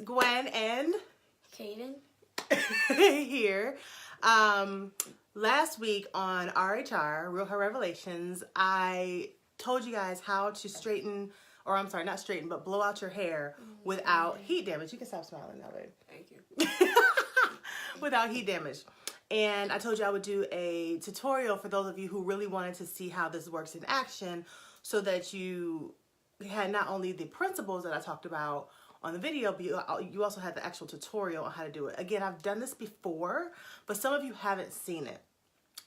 Gwen and Kaden here. Last week on RHR, Real Her Revelations, I told you guys how to straighten, or I'm sorry, not straighten, but blow out your hair without heat damage. You can stop smiling now, babe. Thank you. Without heat damage. And I told you I would do a tutorial for those of you who really wanted to see how this works in action, so that you had not only the principles that I talked about on the video, but you also had the actual tutorial on how to do it. Again, I've done this before, but some of you haven't seen it.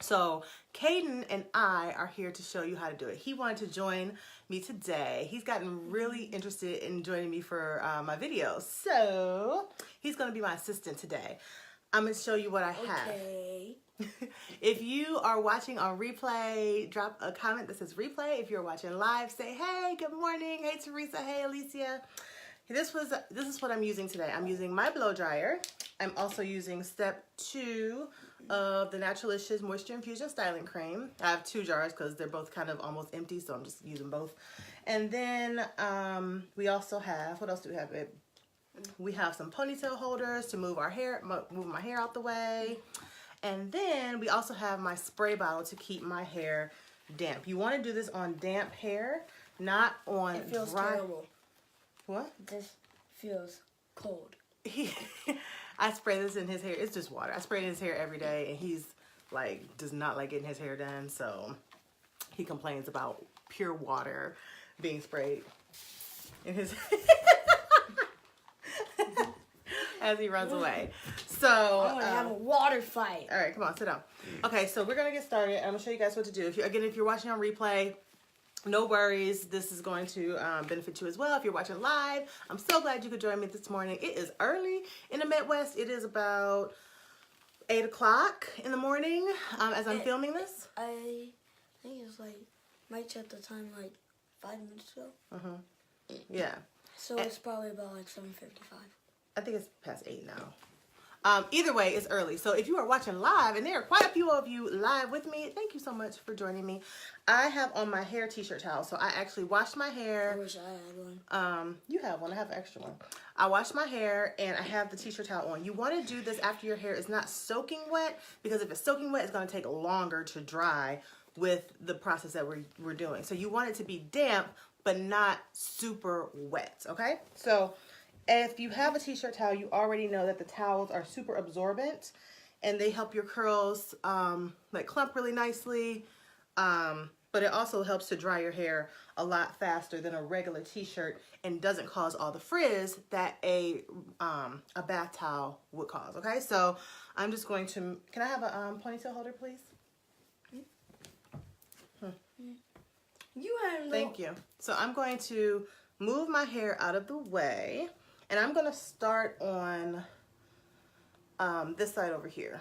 So Caden and I are here to show you how to do it. He wanted to join me today. He's gotten really interested in joining me for my videos. So he's going to be my assistant today. I'm going to show you what I have. Okay. If you are watching on replay, drop a comment that says replay. If you're watching live, say, hey, good morning. Hey, Teresa. Hey, Alicia. This is what I'm using today. I'm using my blow dryer. I'm also using step 2 of the Naturalicious Moisture Infusion Styling Cream. I have 2 jars because they're both kind of almost empty, so I'm just using both. And then we also have, what else do we have, babe? We have some ponytail holders to move my hair out the way. And then we also have my spray bottle to keep my hair damp. You want to do this on damp hair, not on It feels dry. terrible. What? This feels cold. I spray this in his hair. It's just water. I spray it in his hair every day, and he's like, does not like getting his hair done, so he complains about pure water being sprayed in his as he runs away. So I want to have a water fight. all right, come on, sit down. Okay, so we're gonna get started. I'm gonna show you guys what to do. If you're watching on replay, no worries. This is going to benefit you as well. If you're watching live, I'm so glad you could join me this morning. It is early in the Midwest. It is about 8 o'clock in the morning as I'm filming this. I think it's like, might check the time like 5 minutes ago. Yeah. So it's probably about like 7:55. I think it's past 8 now. Either way, it's early. So if you are watching live, and there are quite a few of you live with me, thank you so much for joining me. I have on my hair t-shirt towel. So I actually washed my hair. I wish I had one. You have one. I have an extra one. I washed my hair and I have the t-shirt towel on. You want to do this after your hair is not soaking wet, because if it's soaking wet, it's going to take longer to dry with the process that we're doing. So you want it to be damp, but not super wet, okay? So if you have a t-shirt towel, you already know that the towels are super absorbent and they help your curls like clump really nicely. But it also helps to dry your hair a lot faster than a regular t-shirt and doesn't cause all the frizz that a bath towel would cause, okay? So I'm just going to, can I have a ponytail holder, please? You had no. Thank you. So I'm going to move my hair out of the way, and I'm going to start on this side over here.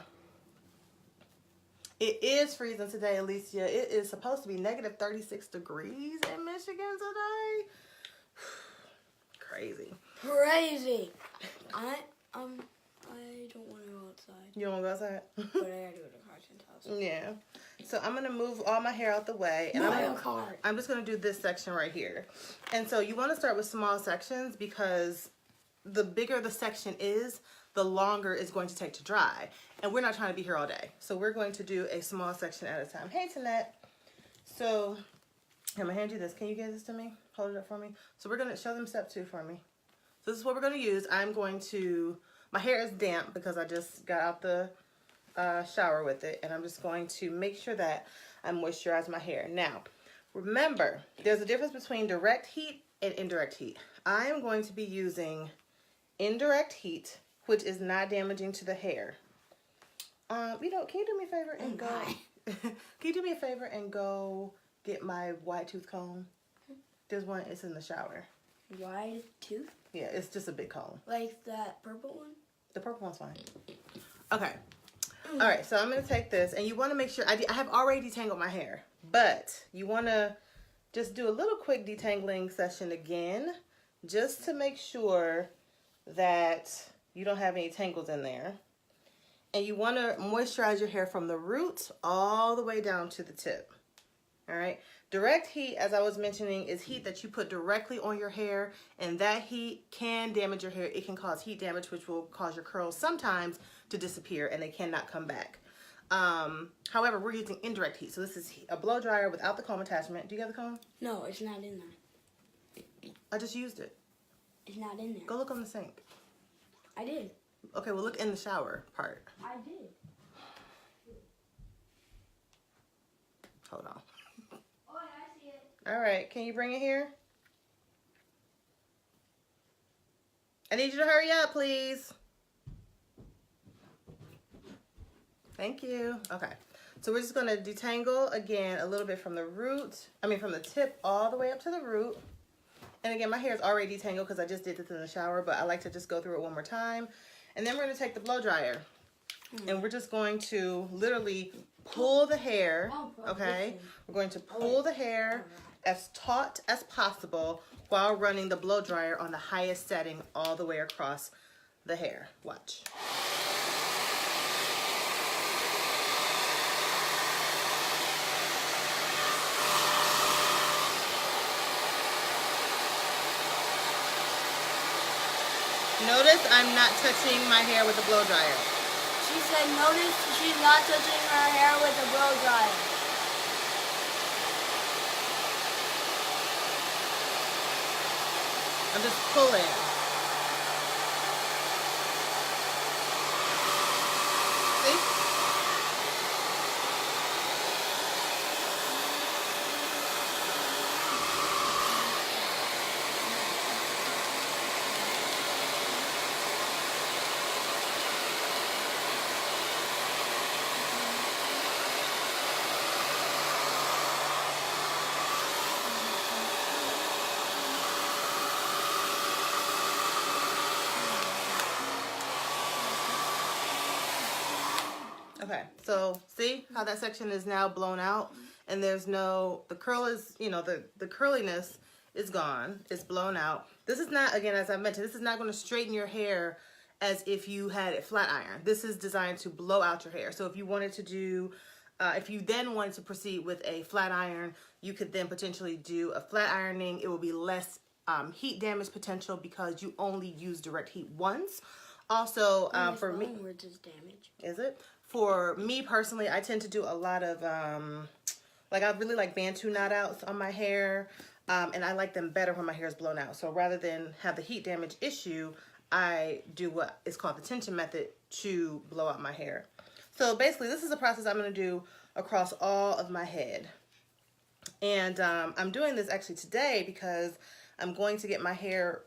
It is freezing today, Alicia. It is supposed to be negative 36 degrees in Michigan today. Crazy. Crazy. I don't want to go outside. You don't want to go outside? But I gotta go to Carson's house. Yeah. So I'm going to move all my hair out the way. And I'm just going to do this section right here. And so you want to start with small sections, because the bigger the section is, the longer it's going to take to dry. And we're not trying to be here all day. So we're going to do a small section at a time. Hey, Tanette. So I'm going to hand you this. Can you give this to me? Hold it up for me. So we're going to show them step 2 for me. So this is what we're going to use. I'm going to, my hair is damp because I just got out the shower with it. And I'm just going to make sure that I moisturize my hair. Now, remember, there's a difference between direct heat and indirect heat. I am going to be using indirect heat, which is not damaging to the hair. Can you do me a favor and go? Can you do me a favor and go get my white tooth comb? There's one. It's in the shower. White tooth? Yeah, it's just a big comb. Like that purple one? The purple one's fine. Okay. All right. So I'm gonna take this, and you want to make sure I have already detangled my hair, but you want to just do a little quick detangling session again, just to make sure that you don't have any tangles in there. And you want to moisturize your hair from the roots all the way down to the tip. All right. Direct heat, as I was mentioning, is heat that you put directly on your hair, and that heat can damage your hair. It can cause heat damage, which will cause your curls sometimes to disappear, and they cannot come back. However, we're using indirect heat. So this is a blow dryer without the comb attachment. Do you have the comb? No, it's not in there. I just used it. It's not in there. Go look on the sink. I did. Okay, well, look in the shower part. I did. Hold on. Oh, I see it. All right, can you bring it here? I need you to hurry up, please. Thank you. Okay, so we're just gonna detangle again a little bit from the root, from the tip all the way up to the root. And again, my hair is already detangled because I just did this in the shower, but I like to just go through it one more time. And then we're gonna take the blow dryer and we're just going to literally pull the hair, okay? We're going to pull the hair as taut as possible while running the blow dryer on the highest setting all the way across the hair. Watch. Notice I'm not touching my hair with the blow dryer. She said, notice she's not touching her hair with the blow dryer. I'm just pulling. See? Okay, so see how that section is now blown out, and there's no, the curl is, the curliness is gone. It's blown out. This is not, again, as I mentioned, this is not going to straighten your hair as if you had it flat iron. This is designed to blow out your hair. So if you wanted to do, if you then wanted to proceed with a flat iron, you could then potentially do a flat ironing. It will be less heat damage potential because you only use direct heat once. Also, for me, words is damage. Is it? For me personally, I tend to do a lot of, I really like Bantu knot outs on my hair, and I like them better when my hair is blown out. So rather than have the heat damage issue, I do what is called the tension method to blow out my hair. So basically, this is a process I'm going to do across all of my head. And I'm doing this actually today because I'm going to get my hair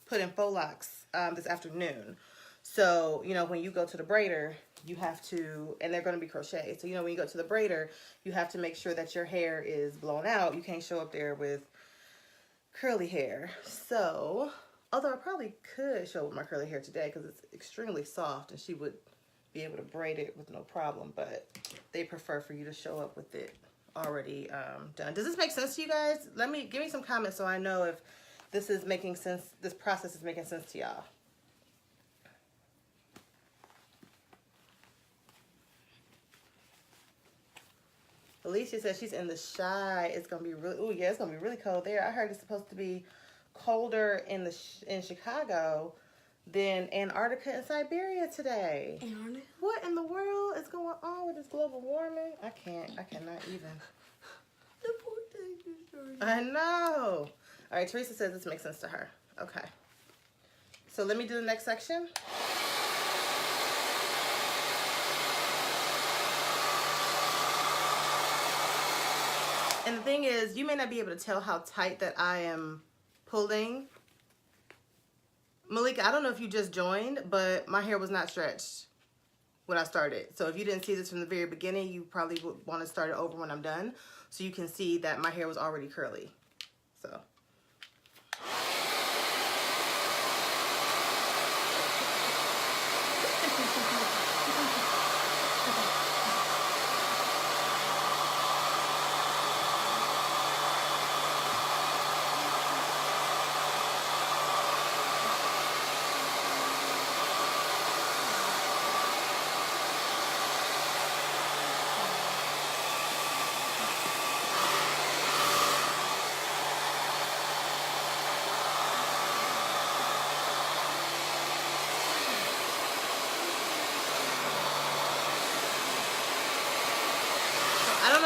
put in faux locks this afternoon. So, when you go to the braider, you have to, and they're going to be crocheted. So, when you go to the braider, you have to make sure that your hair is blown out. You can't show up there with curly hair. So, although I probably could show up with my curly hair today because it's extremely soft and she would be able to braid it with no problem. But they prefer for you to show up with it already done. Does this make sense to you guys? Give me some comments so I know if this is making sense, this process is making sense to y'all. Alicia says she's in the Shy. It's gonna be really, it's gonna be really cold there. I heard it's supposed to be colder in Chicago than Antarctica and Siberia today. Antarctica? What in the world is going on with this global warming? I cannot even. The poor thing is dirty. I know. All right, Teresa says this makes sense to her. Okay. So let me do the next section. And the thing is, you may not be able to tell how tight that I am pulling. Malika, I don't know if you just joined, but my hair was not stretched when I started. So if you didn't see this from the very beginning, you probably would want to start it over when I'm done. So you can see that my hair was already curly. So.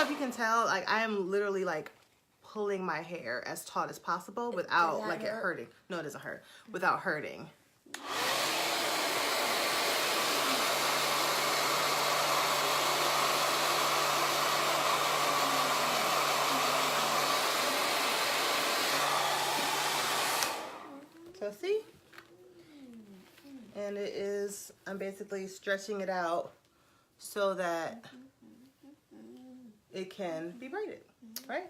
know if you can tell, like I am literally like pulling my hair as taut as possible without like it hurting. No, it doesn't hurt. Without hurting. So see? And it is, I'm basically stretching it out so that it can be braided, right?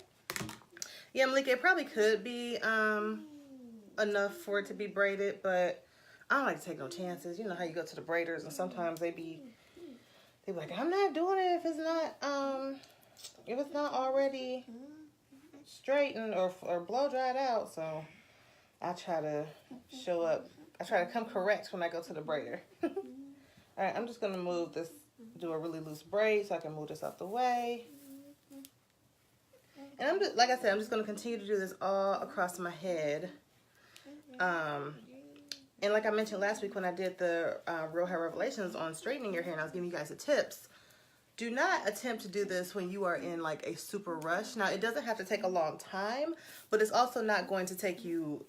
Yeah, Malika, it probably could be enough for it to be braided, but I don't like to take no chances. You know how you go to the braiders and sometimes they be like, I'm not doing it if it's not already straightened or blow dried out. So I try to show up. I try to come correct when I go to the braider. All right, I'm just gonna move this, do a really loose braid so I can move this out the way. And I'm just, like I said, I'm just gonna continue to do this all across my head. And like I mentioned last week when I did the Real Hair Revelations on straightening your hair and I was giving you guys the tips, do not attempt to do this when you are in like a super rush. Now, it doesn't have to take a long time, but it's also not going to take you,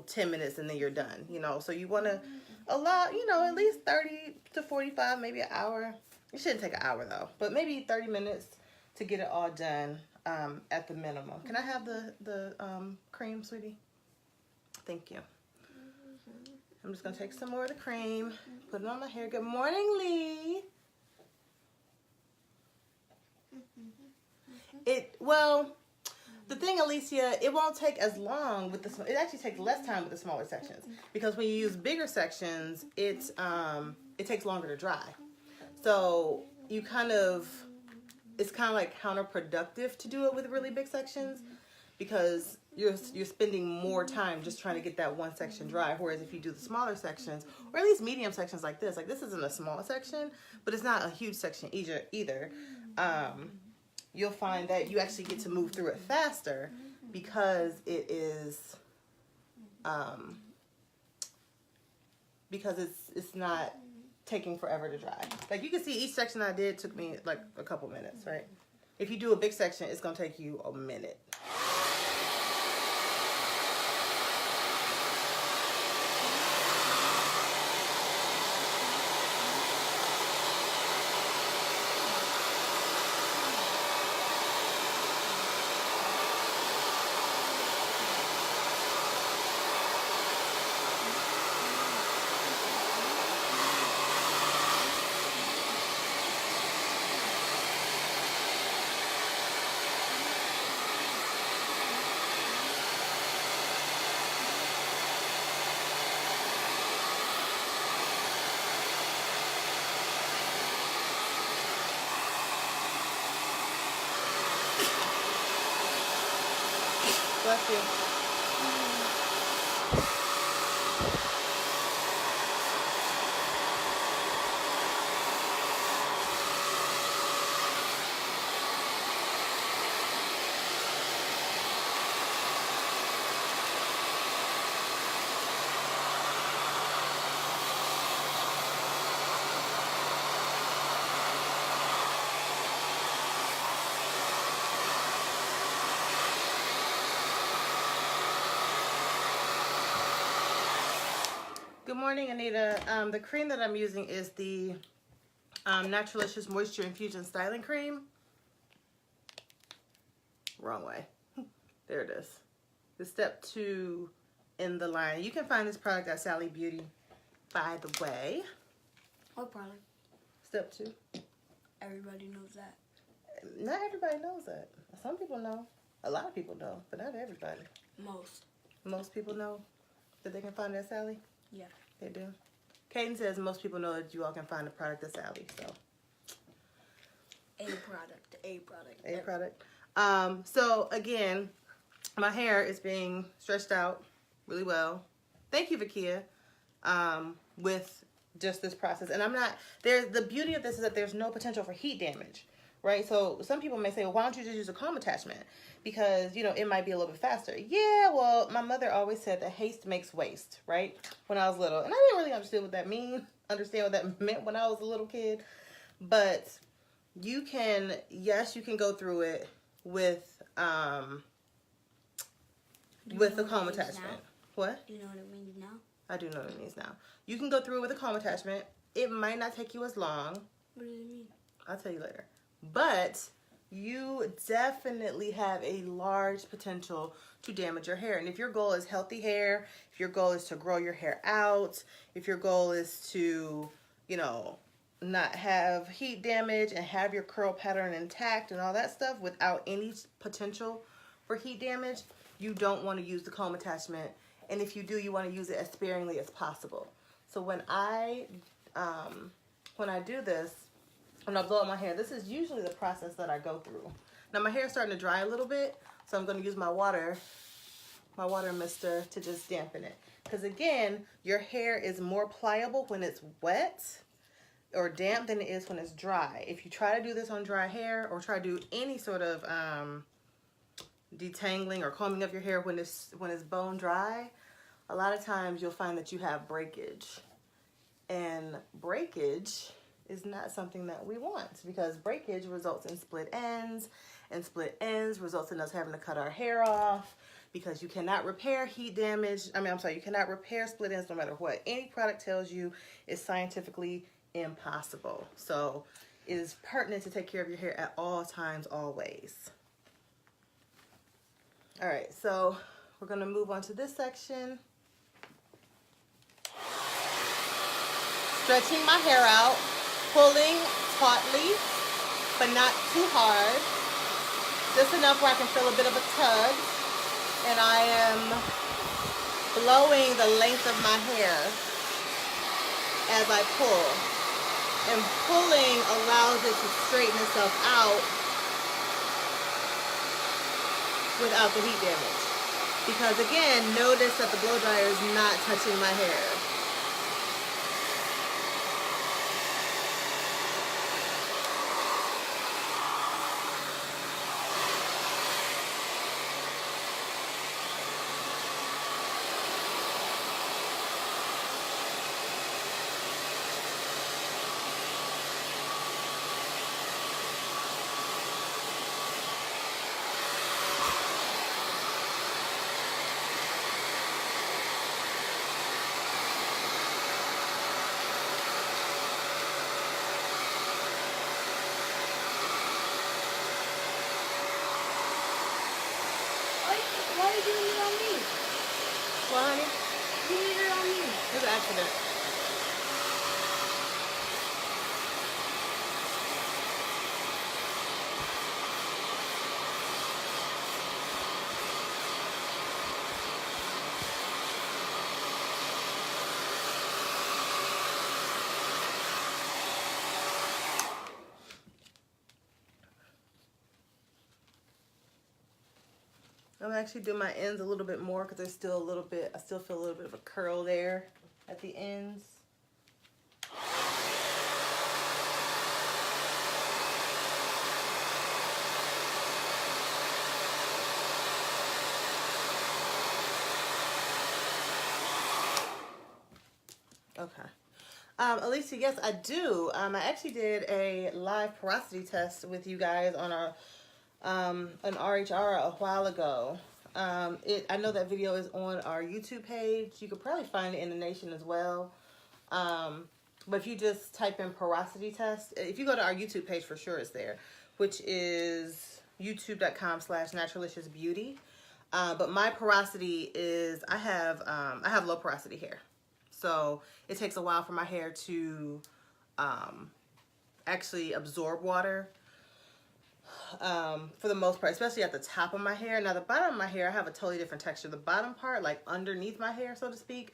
10 minutes and then you're done, So you want to allow, at least 30 to 45, maybe an hour. It shouldn't take an hour though, but maybe 30 minutes to get it all done at the minimum. Can I have the cream, sweetie? Thank you. I'm just going to take some more of the cream, put it on my hair. Good morning, Lee. The thing, Alicia, it won't take as long with it actually takes less time with the smaller sections because when you use bigger sections, it takes longer to dry. So it's kind of like counterproductive to do it with really big sections because you're spending more time just trying to get that one section dry. Whereas if you do the smaller sections, or at least medium sections like this isn't a small section, but it's not a huge section either. You'll find that you actually get to move through it faster because it is, because it's not taking forever to dry. Like you can see each section I did took me like a couple minutes, right? If you do a big section, it's gonna take you a minute. Bless you. Good morning, Anita. The cream that I'm using is the Naturalicious Moisture Infusion Styling Cream. Wrong way. There it is. The step 2 in the line. You can find this product at Sally Beauty, by the way. What product? Step 2. Everybody knows that. Not everybody knows that. Some people know. A lot of people know, but not everybody. Most people know that they can find it at Sally? Yeah. They do. Kaden says most people know that you all can find the product at Sally, so. A product. So again, my hair is being stretched out really well. Thank you, Vakia, with just this process. And the beauty of this is that there's no potential for heat damage, right? So some people may say, well, why don't you just use a comb attachment? Because, it might be a little bit faster. Yeah, well, my mother always said that haste makes waste, right? When I was little. And I didn't really understand what that meant when I was a little kid. But you can, yes, you can go through it with the comb attachment. What? Do you know what it means now? I do know what it means now. You can go through it with a comb attachment. It might not take you as long. What does it mean? I'll tell you later. But you definitely have a large potential to damage your hair. And if your goal is healthy hair, if your goal is to grow your hair out, if your goal is to, you know, not have heat damage and have your curl pattern intact and all that stuff without any potential for heat damage, you don't want to use the comb attachment. And if you do, you want to use it as sparingly as possible. So when I do this, when I blow out my hair, this is usually the process that I go through. Now my hair is starting to dry a little bit, so I'm going to use my water mister to just dampen it. Because again, your hair is more pliable when it's wet or damp than it is when it's dry. If you try to do this on dry hair or try to do any sort of detangling or combing of your hair when it's bone dry, a lot of times you'll find that you have breakage. And breakage is not something that we want, because breakage results in split ends, and split ends results in us having to cut our hair off, because you cannot repair heat damage. You cannot repair split ends no matter what any product tells you is scientifically impossible. So it is pertinent to take care of your hair at all times, always. All right, so we're going to move on to this section. Stretching my hair out, pulling tautly, but not too hard. Just enough where I can feel a bit of a tug. And I am blowing the length of my hair as I pull. And pulling allows it to straighten itself out without the heat damage. Because again, notice that the blow dryer is not touching my hair. Why are you doing it on me? What, honey? You did it on me. It was an accident. I'm actually doing my ends a little bit more because there's still a little bit, I still feel a little bit of a curl there at the ends. Okay. Alicia, yes, I do. I actually did a live porosity test with you guys on our an RHR a while ago. I know that video is on our YouTube page. You could probably find it in the nation as well. But if you just type in porosity test, if you go to our YouTube page, for sure it's there, which is youtube.com/naturalicious beauty. But my porosity is, I have low porosity hair. So it takes a while for my hair to actually absorb water. For the most part, especially at the top of my hair. Now the bottom of my hair, I have a totally different texture. The bottom part, like underneath my hair, so to speak,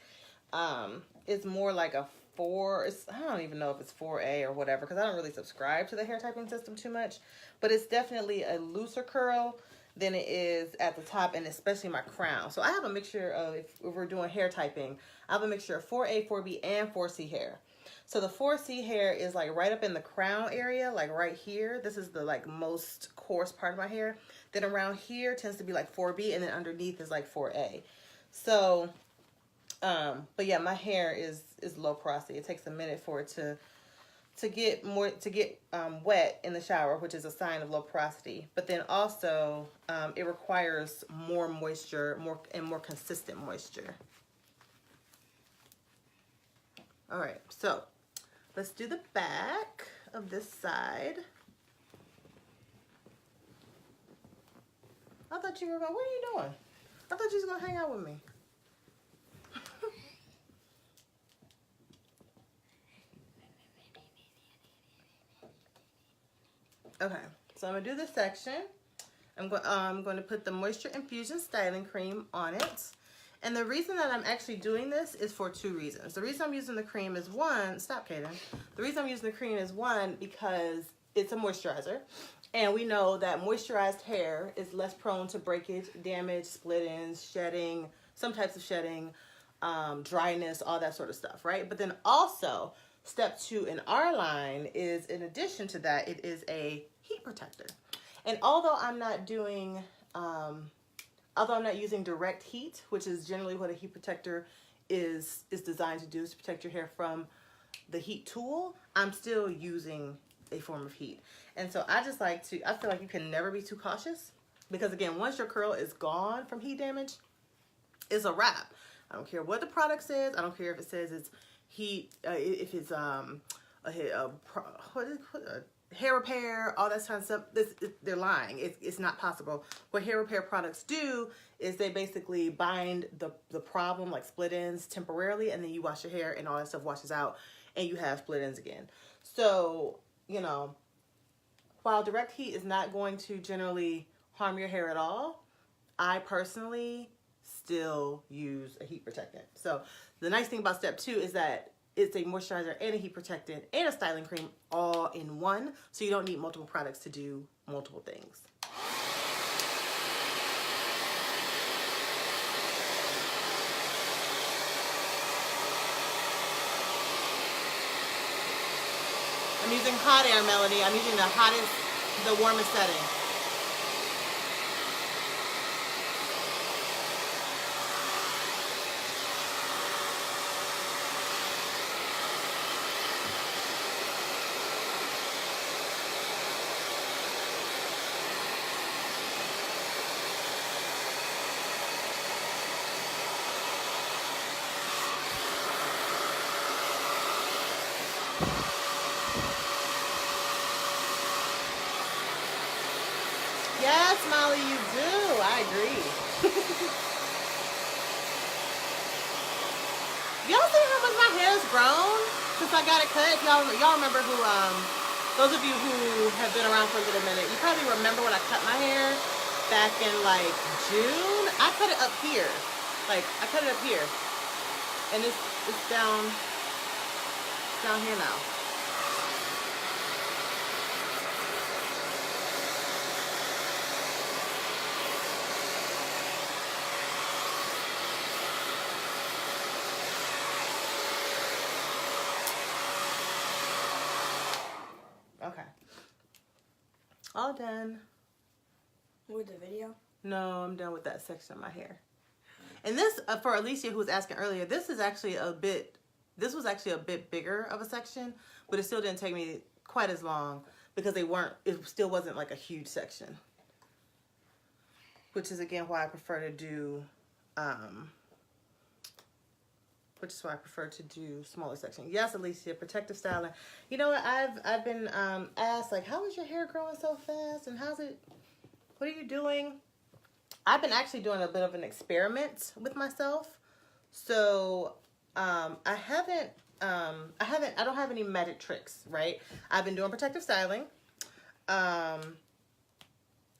is more like a 4. I don't even know if it's 4A or whatever, because I don't really subscribe to the hair typing system too much. But it's definitely a looser curl than it is at the top, and especially my crown. So I have a mixture of, if we're doing hair typing, I have a mixture of 4A, 4B, and 4C hair. So the 4C hair is like right up in the crown area, like right here. This is the like most coarse part of my hair. Then around here tends to be like 4B, and then underneath is like 4A. So, but yeah, my hair is low porosity. It takes a minute for it to to get wet in the shower, which is a sign of low porosity. But then also it requires more moisture, more consistent moisture. All right, so let's do the back of this side. I thought you were going, what are you doing? I thought you was gonna hang out with me. Okay, so I'm gonna do this section. I'm going to put the Moisture Infusion Styling Cream on it. And the reason that I'm actually doing this is for two reasons. The reason I'm using the cream is one, stop Kaden. The reason I'm using the cream is one, because it's a moisturizer. And we know that moisturized hair is less prone to breakage, damage, split ends, shedding, some types of shedding, dryness, all that sort of stuff, right? But then also, step 2 in our line is, in addition to that, it is a heat protector. And although I'm not doing, although I'm not using direct heat, which is generally what a heat protector is designed to do, is to protect your hair from the heat tool, I'm still using a form of heat. And so I just like to, I feel like you can never be too cautious, because again, once your curl is gone from heat damage, it's a wrap. I don't care what the product says. I don't care if it says it's heat, if it's hair repair, all that kind of stuff. They're lying. It's not possible. What hair repair products do is they basically bind the problem, like split ends, temporarily, and then you wash your hair and all that stuff washes out and you have split ends again. So, you know, while direct heat is not going to generally harm your hair at all, I personally still use a heat protectant. So the nice thing about step 2 is that it's a moisturizer and a heat protectant and a styling cream all in one. So you don't need multiple products to do multiple things. I'm using hot air, Melody. I'm using the warmest setting. Yes, Molly, you do. I agree. Y'all see how much my hair's grown since I got it cut? Y'all remember who, those of you who have been around for a little minute, you probably remember when I cut my hair back in like June. I cut it up here. Like, I cut it up here. And it's down here now. Okay. All done. With the video? No, I'm done with that section of my hair. And this, for Alicia who was asking earlier, this was actually a bit bigger of a section, but it still didn't take me quite as long because it still wasn't like a huge section. Which is again why I prefer to do, smaller section. Yes, Alicia, protective styling. You know what? I've been asked like, how is your hair growing so fast, and what are you doing? I've been actually doing a bit of an experiment with myself. So I don't have any magic tricks, right? I've been doing protective styling.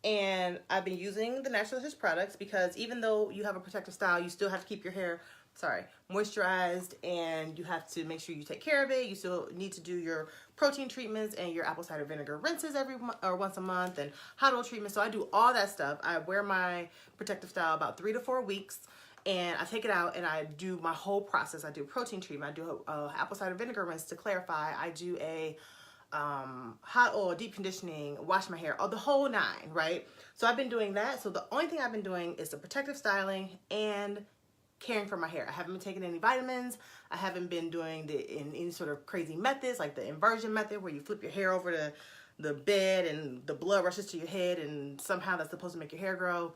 And I've been using the Naturalicious products because even though you have a protective style, you still have to keep your hair moisturized, and you have to make sure you take care of it. You still need to do your protein treatments and your apple cider vinegar rinses once a month, and hot oil treatments. So I do all that stuff. I wear my protective style about 3 to 4 weeks, and I take it out and I do my whole process. I do a protein treatment. I do a apple cider vinegar rinse to clarify. I do a hot oil, deep conditioning, wash my hair, the whole 9, right? So I've been doing that. So the only thing I've been doing is the protective styling and caring for my hair. I haven't been taking any vitamins. I haven't been doing in any sort of crazy methods like the inversion method where you flip your hair over to the bed and the blood rushes to your head and somehow that's supposed to make your hair grow.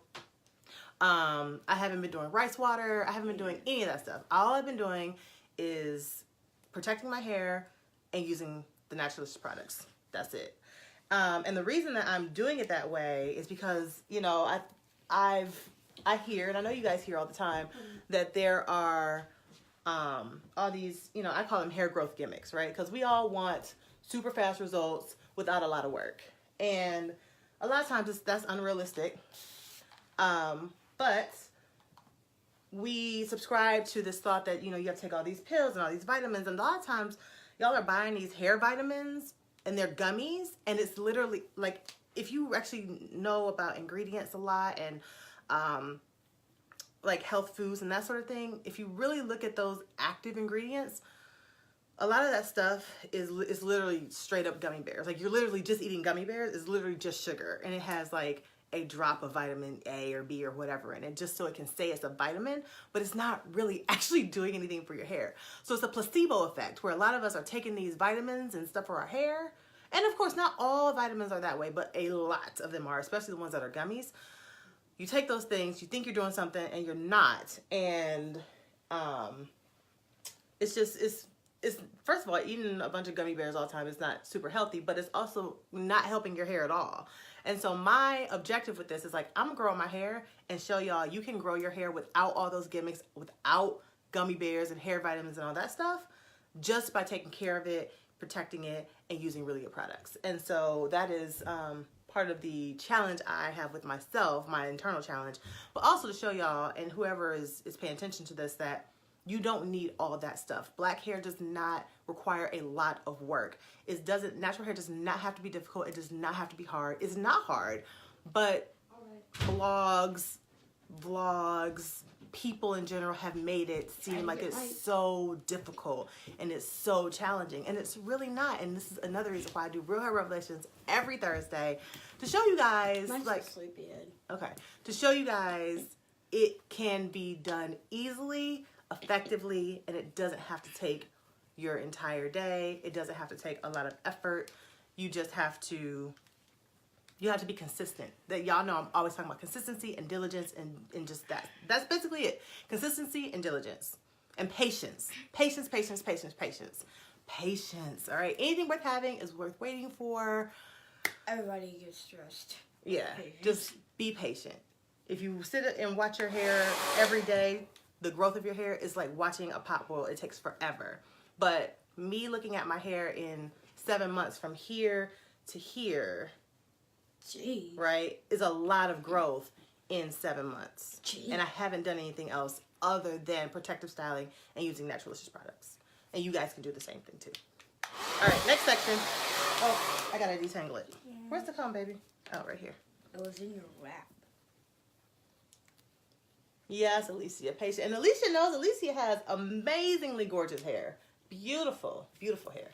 I haven't been doing rice water. I haven't been doing any of that stuff. All I've been doing is protecting my hair and using the Naturalicious products. That's it. And the reason that I'm doing it that way is because, you know, I hear, and I know you guys hear all the time, that there are all these, you know, I call them hair growth gimmicks, right? Because we all want super fast results without a lot of work. And a lot of times that's unrealistic. But we subscribe to this thought that, you know, you have to take all these pills and all these vitamins. And a lot of times y'all are buying these hair vitamins and they're gummies. And it's literally like, if you actually know about ingredients a lot and like health foods and that sort of thing, if you really look at those active ingredients, a lot of that stuff is literally straight up gummy bears. Like you're literally just eating gummy bears. It's literally just sugar. And it has like a drop of vitamin A or B or whatever in it, just so it can say it's a vitamin, but it's not really actually doing anything for your hair. So it's a placebo effect where a lot of us are taking these vitamins and stuff for our hair. And of course, not all vitamins are that way, but a lot of them are, especially the ones that are gummies. You take those things, you think you're doing something and you're not. And it's first of all, eating a bunch of gummy bears all the time is not super healthy, but it's also not helping your hair at all. And so my objective with this is like, I'm gonna grow my hair and show y'all you can grow your hair without all those gimmicks, without gummy bears and hair vitamins and all that stuff, just by taking care of it, protecting it, and using really good products. And so that is part of the challenge I have with myself, my internal challenge, but also to show y'all and whoever is paying attention to this that you don't need all that stuff. Black hair does not require a lot of work. Natural hair does not have to be difficult. It does not have to be hard. It's not hard, but blogs, vlogs, people in general have made it seem like it's so difficult and it's so challenging, and it's really not. And this is another reason why I do Real Hair Revelations every Thursday to show you guys, to show you guys it can be done easily, effectively, and it doesn't have to take your entire day. It doesn't have to take a lot of effort. You just have to be consistent. That y'all know I'm always talking about consistency and diligence and just that. That's basically it. Consistency and diligence and patience. Patience, patience, patience, patience. Patience, all right? Anything worth having is worth waiting for. Everybody gets stressed. Yeah, just be patient. If you sit and watch your hair every day, the growth of your hair is like watching a pot boil. It takes forever. But me looking at my hair in 7 months from here to here, Jeez. Right, is a lot of growth in 7 months. Jeez. And I haven't done anything else other than protective styling and using Naturalicious products. And you guys can do the same thing too. All right, next section. Oh, I gotta detangle it. Yeah. Where's the comb, baby? Oh, right here. It was in your wrap. Yes, Alicia, patient. And Alicia knows Alicia has amazingly gorgeous hair. Beautiful, beautiful hair.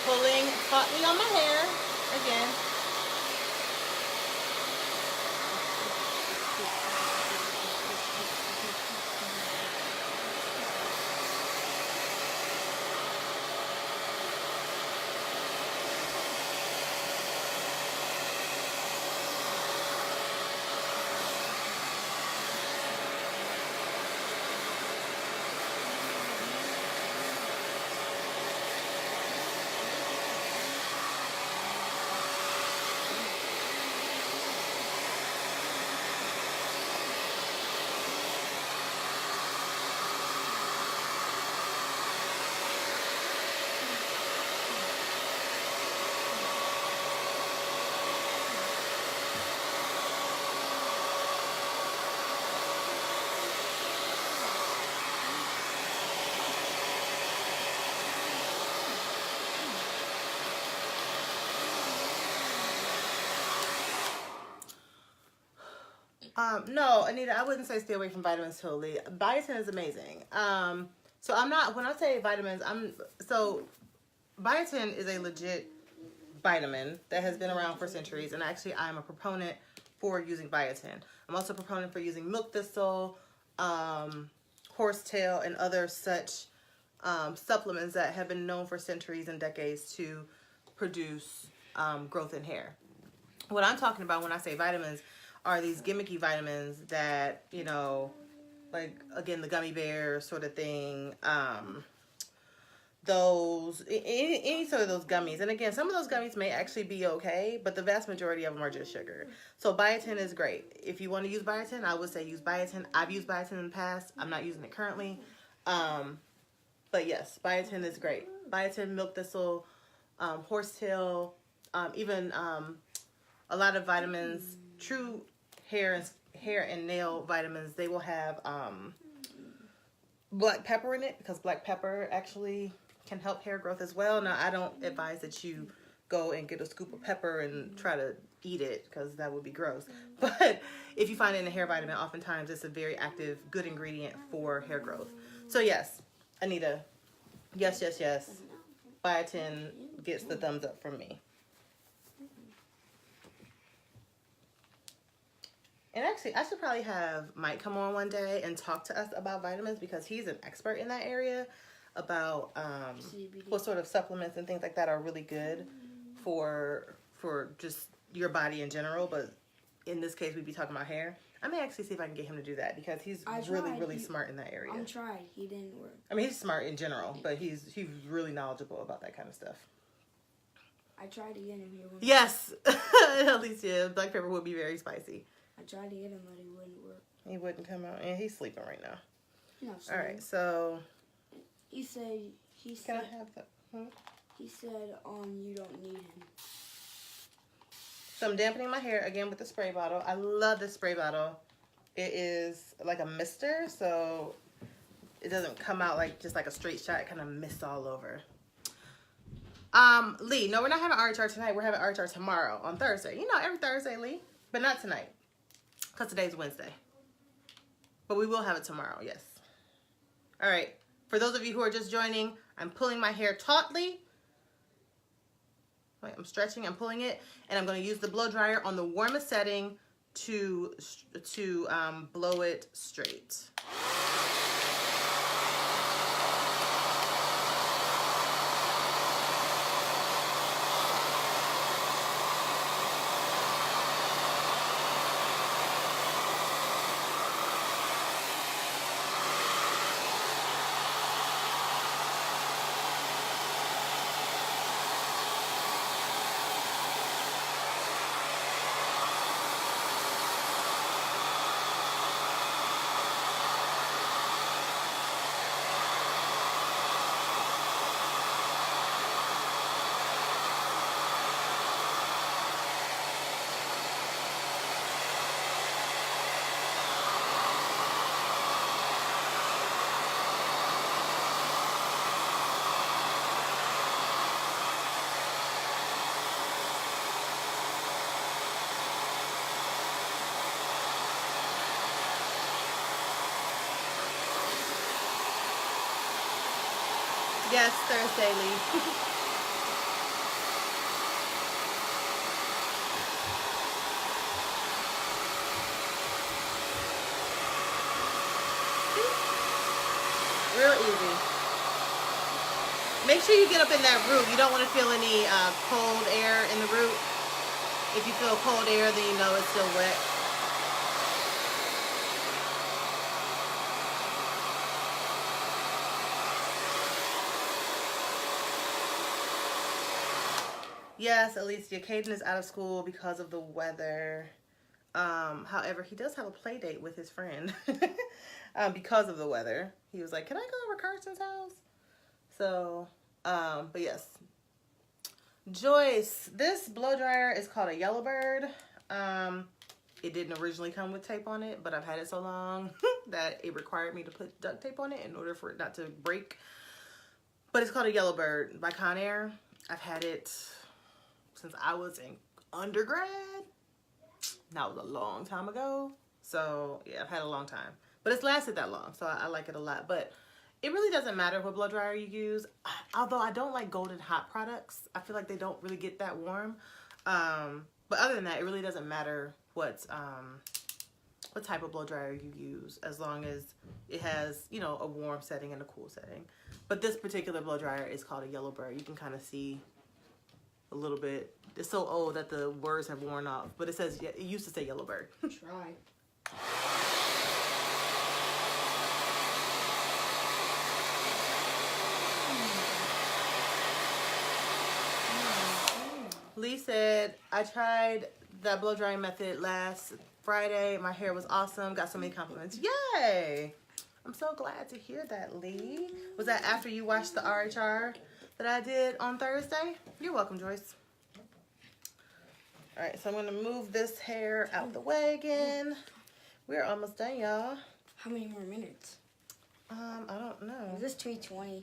Pulling tautly on my hair again. No, Anita, I wouldn't say stay away from vitamins totally. Biotin is amazing. So I'm not, when I say vitamins, biotin is a legit vitamin that has been around for centuries, and actually I'm a proponent for using biotin. I'm also a proponent for using milk thistle, horsetail, and other such supplements that have been known for centuries and decades to produce growth in hair. What I'm talking about when I say vitamins are these gimmicky vitamins that, you know, like, again, the gummy bear sort of thing, any sort of those gummies. And again, some of those gummies may actually be okay, but the vast majority of them are just sugar. So biotin is great. If you want to use biotin, I would say use biotin. I've used biotin in the past. I'm not using it currently. But yes, biotin is great. Biotin, milk thistle, horsetail, even a lot of vitamins, true hair and nail vitamins, they will have black pepper in it, because black pepper actually can help hair growth as well. Now, I don't advise that you go and get a scoop of pepper and try to eat it, because that would be gross. But if you find it in a hair vitamin, oftentimes it's a very active, good ingredient for hair growth. So yes, Anita, yes. Biotin gets the thumbs up from me. And actually, I should probably have Mike come on one day and talk to us about vitamins, because he's an expert in that area, about what sort of supplements and things like that are really good for just your body in general. But in this case, we'd be talking about hair. I may actually see if I can get him to do that, because he's really smart in that area. I tried. He didn't work. I mean, he's smart in general, but he's really knowledgeable about that kind of stuff. I tried to get him here. Yes, Alicia, black pepper would be very spicy. I tried to get him, but he wouldn't work. He wouldn't come out, and he's sleeping right now. No, all right, so he said. Can I have that? He said, you don't need him. So I'm dampening my hair again with the spray bottle. I love this spray bottle. It is like a mister, so it doesn't come out like just like a straight shot. It kind of mists all over. Lee, no, we're not having RHR tonight. We're having RHR tomorrow on Thursday. You know, every Thursday, Lee, but not tonight, because today's Wednesday. But we will have it tomorrow, yes. All right. For those of you who are just joining, I'm pulling my hair tautly. Wait, I'm stretching, I'm pulling it, and I'm going to use the blow dryer on the warmest setting to blow it straight. Yes, Thursday, Lee. Real easy. Make sure you get up in that root. You don't want to feel any cold air in the root. If you feel cold air, then you know it's still wet. Yes, Alicia, Caden is out of school because of the weather. However, he does have a play date with his friend because of the weather. He was like, can I go over Carson's house? So, but yes. Joyce, this blow dryer is called a Yellowbird. It didn't originally come with tape on it, but I've had it so long that it required me to put duct tape on it in order for it not to break. But it's called a Yellowbird by Conair. I've had it since I was in undergrad. That was a long time ago. So yeah, I've had a long time, but it's lasted that long, so I like it a lot. But it really doesn't matter what blow dryer you use. Although I don't like Golden Hot products. I feel like they don't really get that warm. But other than that, it really doesn't matter what type of blow dryer you use, as long as it has, you know, a warm setting and a cool setting. But this particular blow dryer is called a Yellowbird. You can kind of see a little bit. It's so old that the words have worn off, but it says, it used to say Yellowbird. Try. Lee said, I tried that blow drying method last Friday. My hair was awesome. Got so many compliments. Yay! I'm so glad to hear that, Lee. Was that after you watched the RHR that I did on Thursday? You're welcome, Joyce. All right, so I'm going to move this hair out the way again. We're almost done, y'all. How many more minutes? I don't know. Is this 3:20?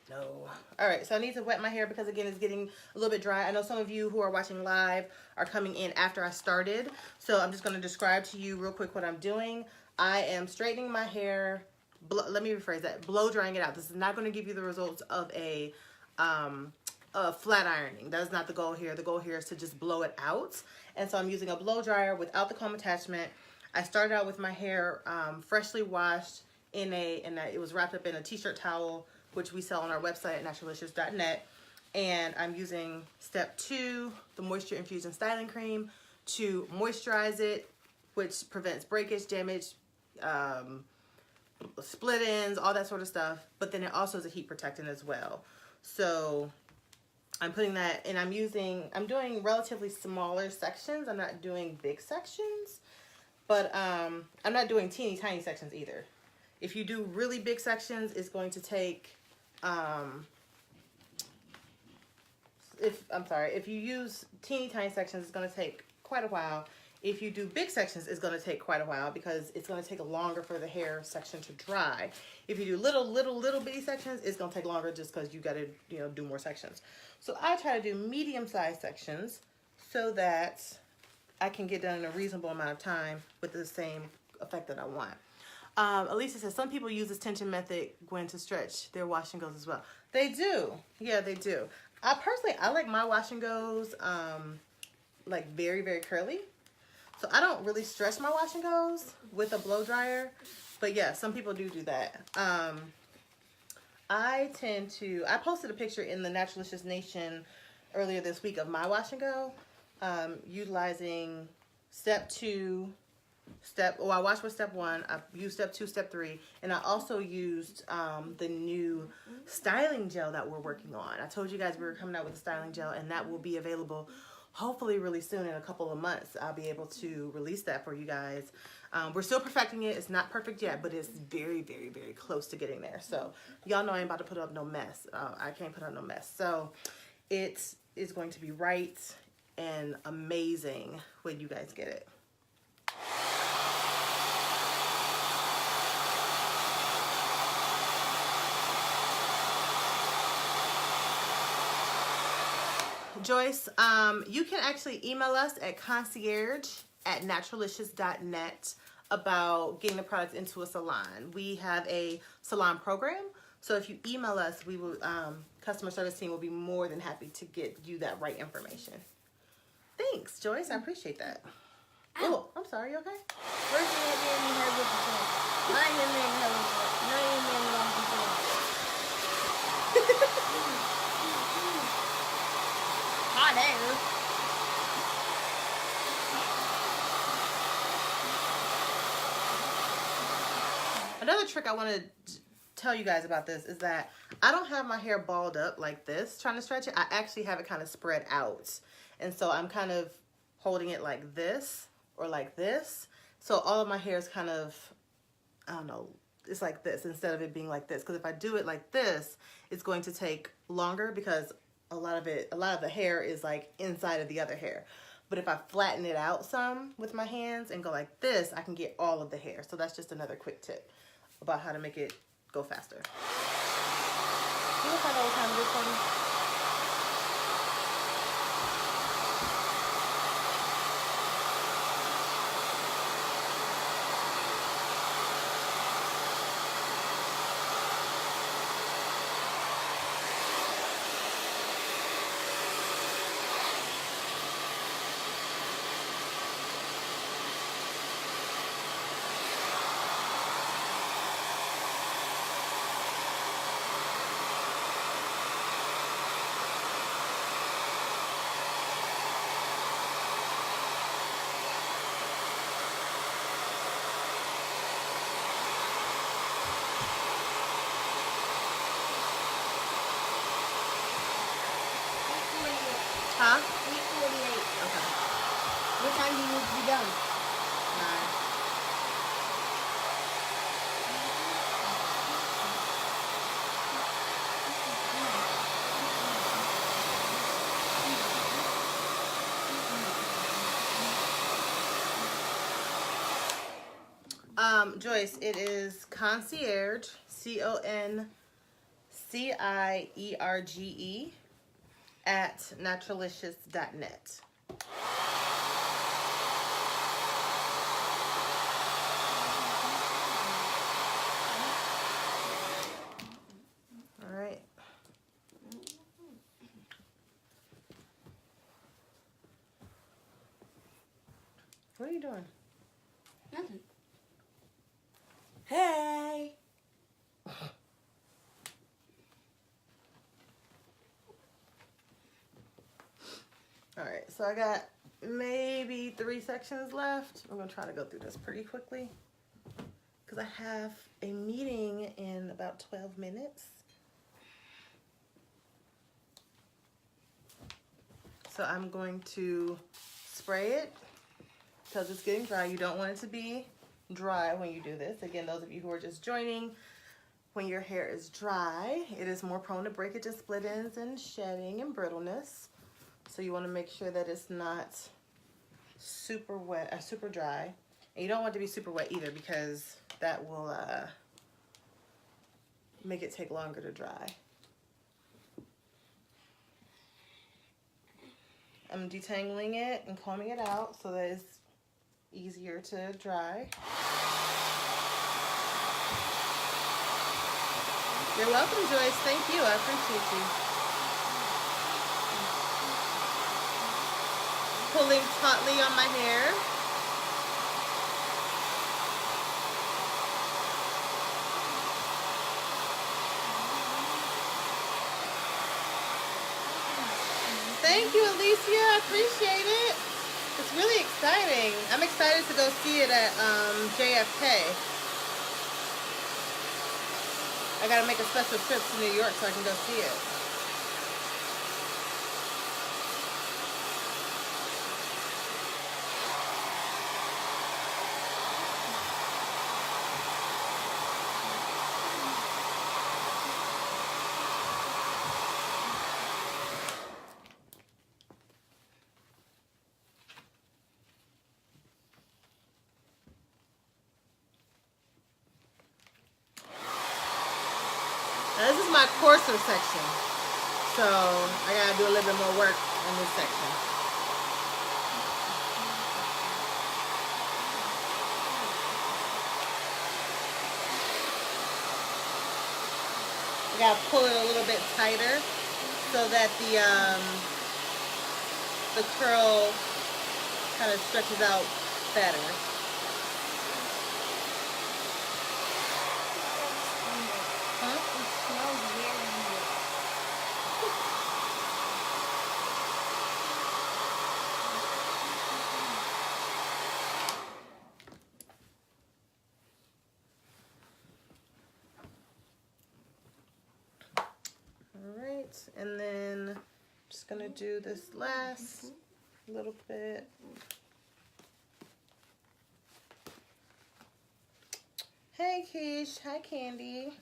No. All right, so I need to wet my hair because, again, it's getting a little bit dry. I know some of you who are watching live are coming in after I started, so I'm just going to describe to you real quick what I'm doing. I am straightening my hair. Let me rephrase that. Blow drying it out. This is not going to give you the results of a flat ironing. That is not the goal here. The goal here is to just blow it out. And so I'm using a blow dryer without the comb attachment. I started out with my hair freshly washed it was wrapped up in a t-shirt towel, which we sell on our website at naturalicious.net. And I'm using step 2, the moisture infusing styling cream, to moisturize it, which prevents breakage, damage, split ends, all that sort of stuff. But then it also is a heat protectant as well. So I'm putting that, and I'm doing relatively smaller sections. I'm not doing big sections, but I'm not doing teeny tiny sections either. If you do really big sections, it's going to take, if you use teeny tiny sections, it's going to take quite a while. If you do big sections, it's going to take quite a while because it's going to take longer for the hair section to dry. If you do little bitty sections, it's going to take longer just because you got to, do more sections. So I try to do medium-sized sections so that I can get done in a reasonable amount of time with the same effect that I want. Elisa says, some people use this tension method, Gwen, to stretch their wash and goes as well. They do. Yeah, they do. I like my wash and goes like very, very curly. So I don't really stretch my wash and goes with a blow dryer. But yeah, some people do that. I posted a picture in the Naturalicious Nation earlier this week of my wash and go, utilizing step 2, I washed with step 1, I used step 2, step 3, and I also used the new styling gel that we're working on. I told you guys we were coming out with a styling gel, and that will be available hopefully really soon. In a couple of months, I'll be able to release that for you guys. We're still perfecting it. It's not perfect yet, but it's very, very, very close to getting there. So y'all know I ain't about to put up no mess. I can't put up no mess. So it is going to be right and amazing when you guys get it. Joyce, you can actually email us at concierge@naturalicious.net about getting the products into a salon. We have a salon program, so if you email us, we will, customer service team will be more than happy to get you that right information. Thanks, Joyce. I appreciate that. Oh, I'm sorry. You okay? First you hit me in the head with the phone. Now you hit me in the head with the phone. Now you hit me in the head with the phone. Hot air. Another trick I want to tell you guys about this is that I don't have my hair balled up like this trying to stretch it. I actually have it kind of spread out. And so I'm kind of holding it like this or like this. So all of my hair is kind of, I don't know, it's like this instead of it being like this. Because if I do it like this, it's going to take longer because a lot of the hair is like inside of the other hair. But if I flatten it out some with my hands and go like this, I can get all of the hair. So that's just another quick tip about how to make it go faster. You look like all the time, good for me. 8:48. Okay. What time do you need to be done? 9. Joyce, it is concierge, CONCIERGE at Naturalicious.net. All right. What are you doing? Nothing. Hey. All right, so I got maybe 3 sections left. I'm gonna try to go through this pretty quickly because I have a meeting in about 12 minutes. So I'm going to spray it because it's getting dry. You don't want it to be dry when you do this. Again, those of you who are just joining, when your hair is dry, it is more prone to breakage and split ends and shedding and brittleness. So you want to make sure that it's not super wet or super dry. And you don't want it to be super wet either because that will make it take longer to dry. I'm detangling it and combing it out so that it's easier to dry. You're welcome, Joyce. Thank you. I appreciate you. Pulling tautly on my hair. Thank you, Alicia. I appreciate it. It's really exciting. I'm excited to go see it at JFK. I gotta make a special trip to New York so I can go see it. Now, this is my coarser section, so I gotta do a little bit more work in this section. I gotta pull it a little bit tighter so that the curl kind of stretches out better. And then I'm just gonna do this last little bit. Hey Keish, hi Candy.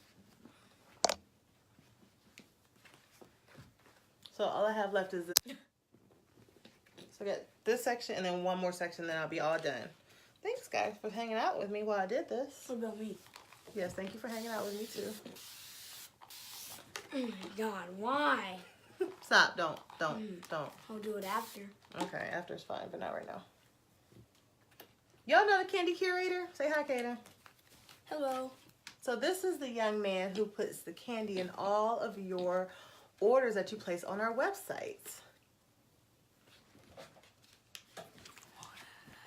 So all I have left is this. So I got this section and then one more section, then I'll be all done. Thanks guys for hanging out with me while I did this. What about me? Yes, thank you for hanging out with me too. Oh my God, why? Stop, don't. I'll do it after. Okay, after is fine, but not right now. Y'all know the candy curator? Say hi, Kaden. Hello. So this is the young man who puts the candy in all of your orders that you place on our website.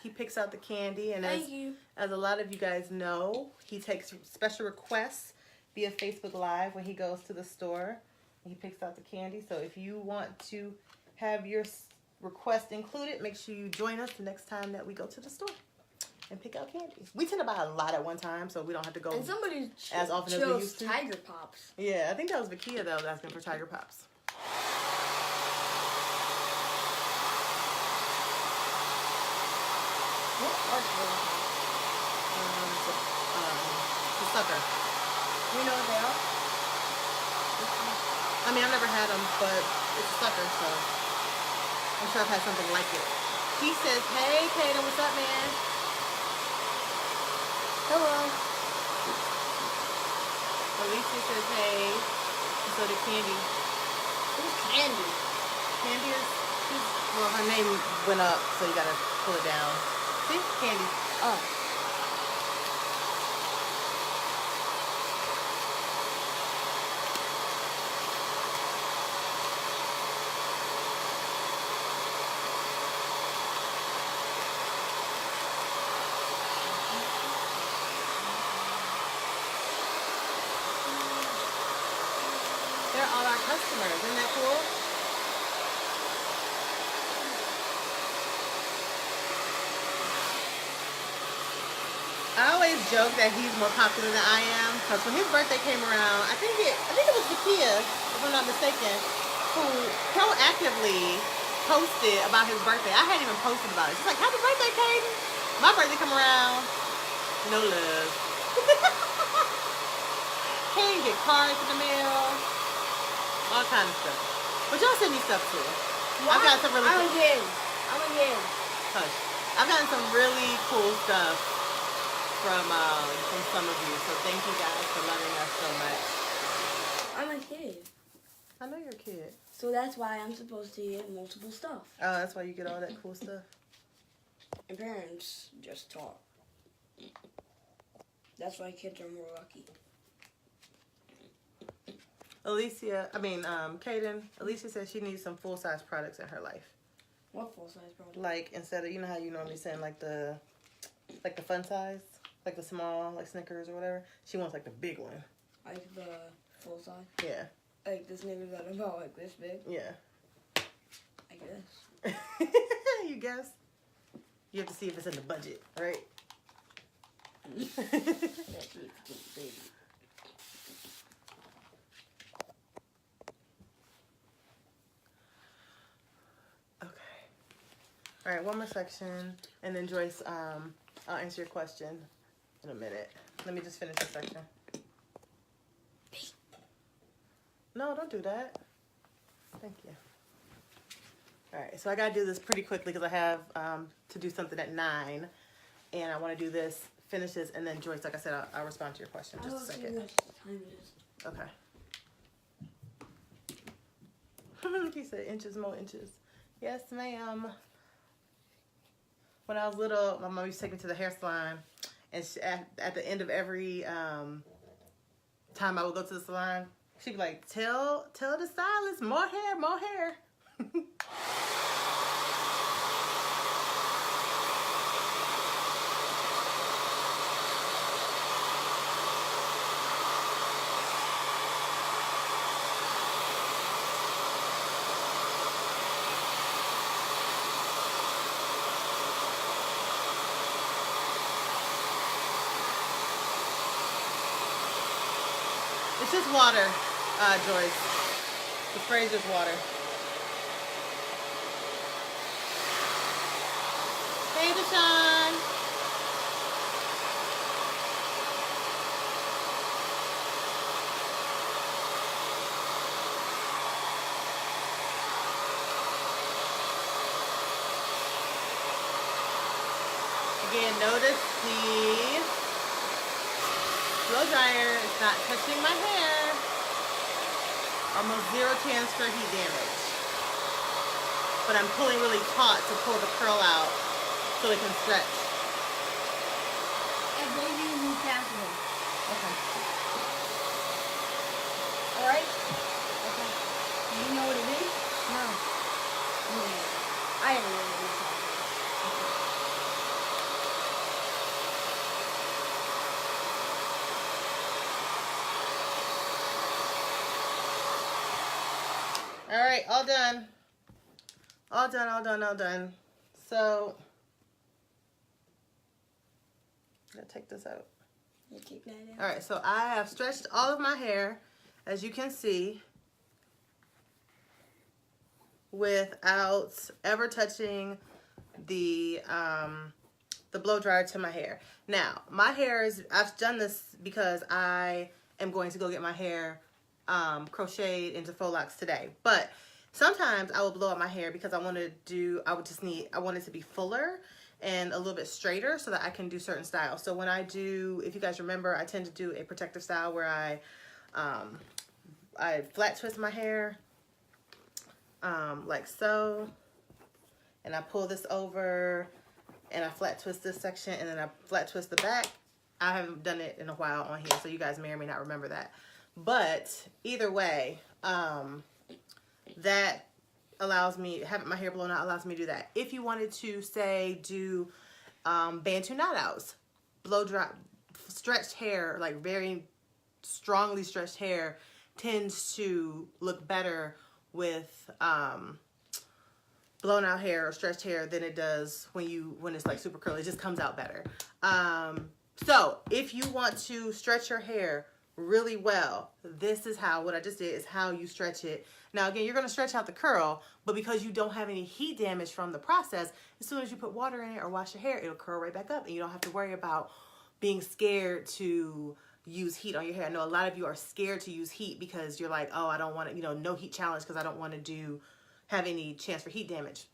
He picks out the candy, and as a lot of you guys know, he takes special requests via Facebook Live when he goes to the store. He picks out the candy. So if you want to have your request included, make sure you join us the next time that we go to the store and pick out candy. We tend to buy a lot at one time, so we don't have to go and somebody as often as we used to. Tiger Pops. Yeah, I think that was Vakia, though, asking for Tiger Pops. What are swirl It's a sucker. You know what they are? I mean, I've never had them, but it's a sucker, so I'm sure I've had something like it. He says, hey, Kaden, what's up, man? Hello. Alicia says, hey. And so did Candy. Who's Candy? Candy is, well, her name went up, so you gotta pull it down. See? Candy. Oh. They're all our customers. Isn't that cool? I always joke that he's more popular than I am, because when his birthday came around, I think it was Zakia, if I'm not mistaken, who proactively posted about his birthday. I hadn't even posted about it. She's like, happy birthday, Kaden. My birthday come around. No love. Can't get cards in the mail. All kind of stuff. But y'all send me stuff too. What? I've got some really I'm again. Hush. I've gotten some really cool stuff from some of you. So thank you guys for loving us so much. I'm a kid. I know you're a kid. So that's why I'm supposed to get multiple stuff. Oh, that's why you get all that cool stuff. And parents just talk. That's why kids are more lucky. Kaden, Alicia said she needs some full-size products in her life. What full-size product? Like, instead of, you know how you normally send like the fun size? Like the small, like Snickers or whatever? She wants like the big one. Like the full size? Yeah. Like the Snickers that are about like this big? Yeah. I guess. You guess? You have to see if it's in the budget, right? All right, one more section, and then Joyce, I'll answer your question in a minute. Let me just finish this section. No, don't do that. Thank you. All right, so I gotta do this pretty quickly because I have to do something at 9, and I want to do this, finish this, and then Joyce, like I said, I'll respond to your question in just a second. Okay. He said inches, more inches. Yes, ma'am. When I was little, my mom used to take me to the hair salon, and at the end of every time I would go to the salon, she'd be like, tell the stylist, more hair, more hair. It's just water, Joyce. The spray's just water. Hey, Deshaun. Again, notice the blow dryer is not touching my hair. Almost 0 chance for heat damage. But I'm pulling really taut to pull the curl out so it can stretch. And maybe you move past it. Okay. Alright? Okay. Do you know what it is? No. I don't know what it is. All right, all done. All done, all done, all done. So, I'm gonna take this out. You take that out. All right, so I have stretched all of my hair, as you can see, without ever touching the the blow dryer to my hair. Now, my hair is, I've done this because I am going to go get my hair crocheted into faux locks today. But sometimes I will blow up my hair because I want it to be fuller and a little bit straighter so that I can do certain styles. So when I do, if you guys remember, I tend to do a protective style where I flat twist my hair like so, and I pull this over and I flat twist this section and then I flat twist the back. I haven't done it in a while on here, so you guys may or may not remember that. But either way, that allows me, having my hair blown out allows me to do that. If you wanted to, say, do Bantu knot outs, blow dry, stretched hair, like very strongly stretched hair tends to look better with blown out hair or stretched hair than it does when it's like super curly. It just comes out better. So if you want to stretch your hair really well, this is how, what I just did is how you stretch it. Now again, you're going to stretch out the curl, but because you don't have any heat damage from the process, as soon as you put water in it or wash your hair, it'll curl right back up and you don't have to worry about being scared to use heat on your hair. I know a lot of you are scared to use heat because you're like, oh, I don't want to, no heat challenge because I don't want to have any chance for heat damage.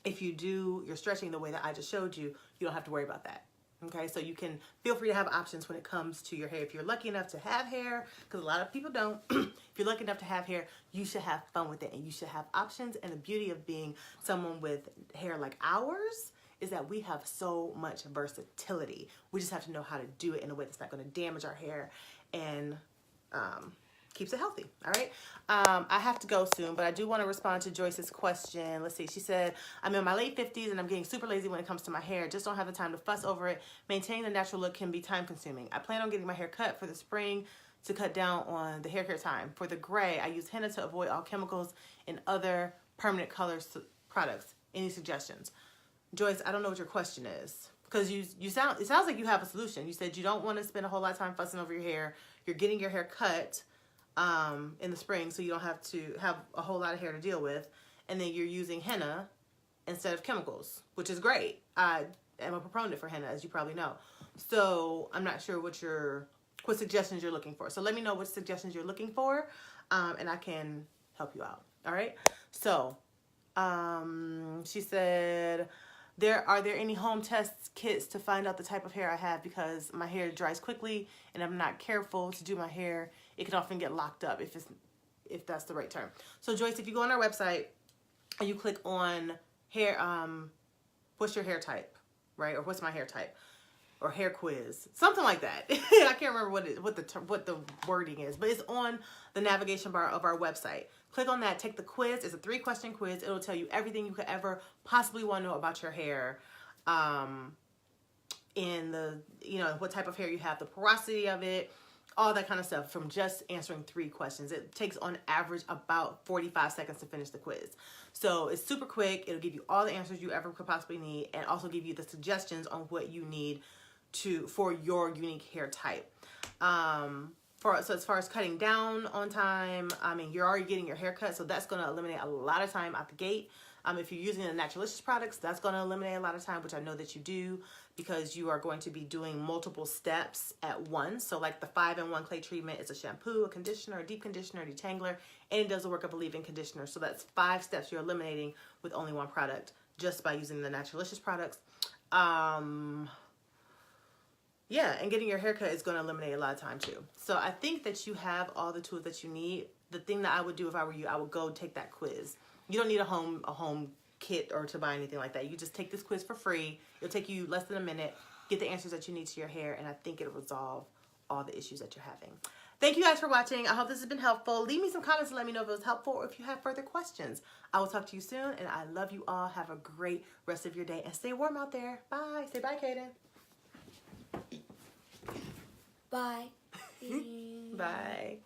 If you do your stretching the way that I just showed you, you don't have to worry about that. Okay, so you can feel free to have options when it comes to your hair. If you're lucky enough to have hair, because a lot of people don't, if you're lucky enough to have hair, you should have fun with it and you should have options. And the beauty of being someone with hair like ours is that we have so much versatility. We just have to know how to do it in a way that's not going to damage our hair and keeps it healthy. All right. I have to go soon, but I do want to respond to Joyce's question. Let's see. She said, I'm in my late 50s and I'm getting super lazy when it comes to my hair. Just don't have the time to fuss over it. Maintaining the natural look can be time consuming. I plan on getting my hair cut for the spring to cut down on the hair care time. For the gray, I use henna to avoid all chemicals and other permanent colors products. Any suggestions? Joyce, I don't know what your question is because it sounds like you have a solution. You said you don't want to spend a whole lot of time fussing over your hair. You're getting your hair cut in the spring, so you don't have to have a whole lot of hair to deal with, and then you're using henna instead of chemicals, which is great. I am a proponent for henna, as you probably know. So I'm not sure what suggestions you're looking for. So let me know what suggestions you're looking for, and I can help you out. All right. So she said, are there any home test kits to find out the type of hair I have because my hair dries quickly and I'm not careful to do my hair? It can often get locked up if that's the right term. So Joyce, if you go on our website and you click on hair, what's your hair type, right? Or what's my hair type? Or hair quiz, something like that. I can't remember what the wording is, but it's on the navigation bar of our website. Click on that, take the quiz. It's a 3-question quiz. It'll tell you everything you could ever possibly want to know about your hair. In the, what type of hair you have, the porosity of it, all that kind of stuff from just answering 3 questions. It takes on average about 45 seconds to finish the quiz. So it's super quick. It'll give you all the answers you ever could possibly need and also give you the suggestions on what you need for your unique hair type. So as far as cutting down on time, I mean, you're already getting your hair cut, so that's going to eliminate a lot of time out the gate. If you're using the Naturalicious products, that's going to eliminate a lot of time, which I know that you do because you are going to be doing multiple steps at once. So like the 5-in-1 clay treatment is a shampoo, a conditioner, a deep conditioner, a detangler, and it does the work of a leave-in conditioner. So that's 5 steps you're eliminating with only one product just by using the Naturalicious products. Yeah, and getting your haircut is going to eliminate a lot of time too. So I think that you have all the tools that you need. The thing that I would do if I were you, I would go take that quiz. You don't need a home kit or to buy anything like that. You just take this quiz for free. It'll take you less than a minute, get the answers that you need to your hair, and I think it'll resolve all the issues that you're having. Thank you guys for watching. I hope this has been helpful. Leave me some comments and let me know if it was helpful or if you have further questions. I will talk to you soon, and I love you all. Have a great rest of your day, and stay warm out there. Bye. Say bye, Kaden. Bye. Bye.